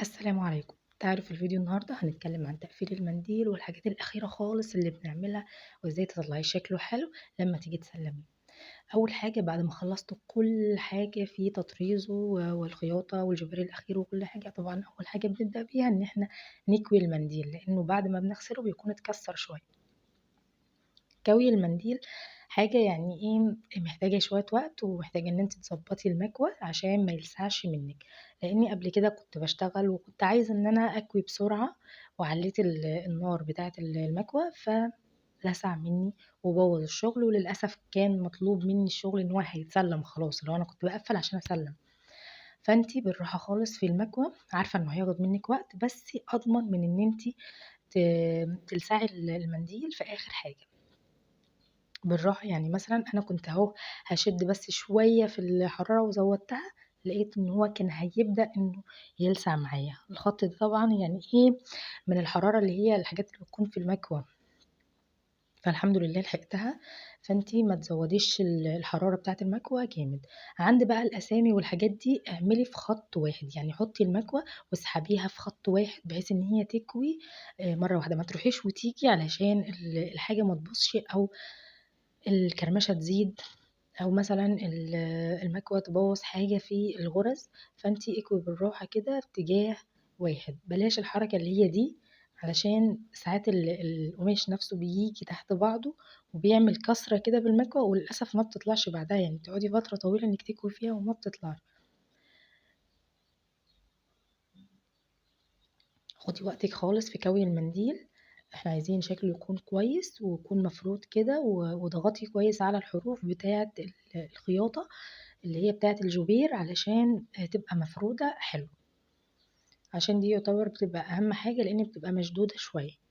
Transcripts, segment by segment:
السلام عليكم. تعالوا في الفيديو النهاردة هنتكلم عن تقفيل المنديل والحاجات الأخيرة خالص اللي بنعملها وازاي تطلعيه شكله حلو لما تيجي تسلميه. أول حاجة بعد ما خلصت كل حاجة في تطريزه والخياطة والجبير الأخير وكل حاجة، طبعا أول حاجة بنبدأ بيها إن احنا نكوي المنديل لأنه بعد ما بنغسله بيكون اتكسر شوية. كوي المنديل حاجة يعني ايه، محتاجة شوية وقت ومحتاجة ان انت تظبطي المكوى عشان ما يلسعش منك، لاني قبل كده كنت بشتغل وكنت عايزة ان انا اكوي بسرعة وعليت النار بتاعة المكوى فلسع مني وبوظ الشغل، وللأسف كان مطلوب مني الشغل ان هو هيتسلم خلاص، اللي هو انا كنت بقفل عشان اسلم. فانتي بالراحة خالص في المكوى، عارفة انه هياخد منك وقت بس اضمن من ان انتي تلسعي المنديل في اخر حاجة. بالراحة، يعني مثلا أنا كنت أهو هشد بس شوية في الحرارة وزودتها، لقيت إن هو كان هيبدأ إنه يلسع معايا الخط ده، طبعا يعني إيه، من الحرارة اللي هي الحاجات اللي بتكون في المكوى، فالحمد لله لحقتها. فانتي ما تزوديش الحرارة بتاعة المكوى جامد. عند بقى الأسامي والحاجات دي اعملي في خط واحد، يعني حطي المكوى واسحبيها في خط واحد بحيث إن هي تكوي مرة واحدة، ما تروحيش وتيجي علشان الحاجة ما تبصش أو الكرمشة تزيد، أو مثلا المكوى تبوظ حاجة في الغرز. فانتي اكوي بالراحة كده في اتجاه واحد، بلاش الحركة اللي هي دي، علشان ساعات القماش نفسه بيجي تحت بعضه وبيعمل كسرة كده بالمكوى، وللأسف ما بتطلعش بعدها، يعني تقعدي فترة طويلة انك تكوي فيها وما بتطلعش. خدي وقتك خالص في كوي المنديل، احنا عايزين شكله يكون كويس ويكون مفرود كده، وضغطي كويس على الحروف بتاعة الخياطة اللي هي بتاعة الجوبير علشان تبقى مفرودة حلو، عشان دي يعتبر بتبقى أهم حاجة لأن بتبقى مشدودة شوية.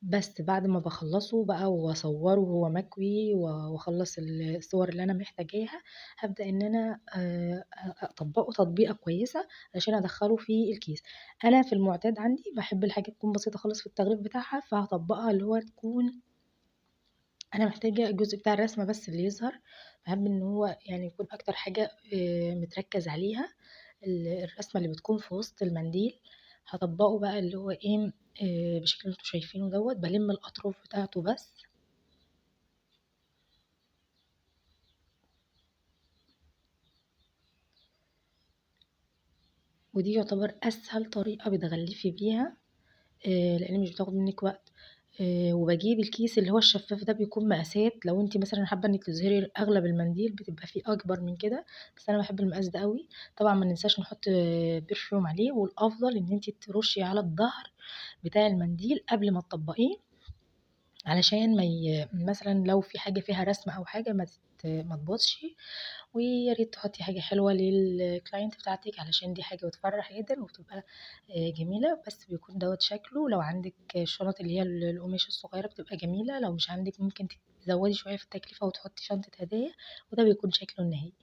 بس بعد ما بخلصه بقى واصوره وهو مكوي واخلص الصور اللي انا محتاجاها، هبدأ ان انا اطبقه تطبيقة كويسة عشان ادخله في الكيس. انا في المعتاد عندي بحب الحاجة تكون بسيطة خالص في التغليف بتاعها، فهطبقها اللي هو تكون انا محتاجة الجزء بتاع الرسمة بس اللي يظهر. بحب ان هو يعني يكون اكتر حاجة متركز عليها الرسمة اللي بتكون في وسط المنديل. هطبقه بقى اللي هو ايه، بالشكل اللي انتوا شايفينه دوت، بلم الاطراف بتاعته بس. ودي يعتبر اسهل طريقة بتغلفي بيها، لان مش بتاخد منك وقت. وبجيب الكيس اللي هو الشفاف ده، بيكون مقاسات، لو انت مثلا حابه انك تظهري اغلب المنديل بتبقى فيه اكبر من كده، بس انا بحب المقاس ده قوي. طبعا ما ننساش نحط برفيوم عليه، والافضل ان انت ترشي على الظهر بتاع المنديل قبل ما تطبقيه، علشان مثلا لو في حاجه فيها رسمه او حاجه ما تبوظش. ويا ريت تحطي حاجة حلوة للكلاينت بتاعتك، علشان دي حاجة بتفرح جدا وبتبقى جميلة. بس بيكون دوت شكله. لو عندك الشنط اللي هي القماش الصغيرة بتبقى جميلة، لو مش عندك ممكن تزودي شوية في التكلفة وتحطي شنطة هدايا، وده بيكون شكله النهائي.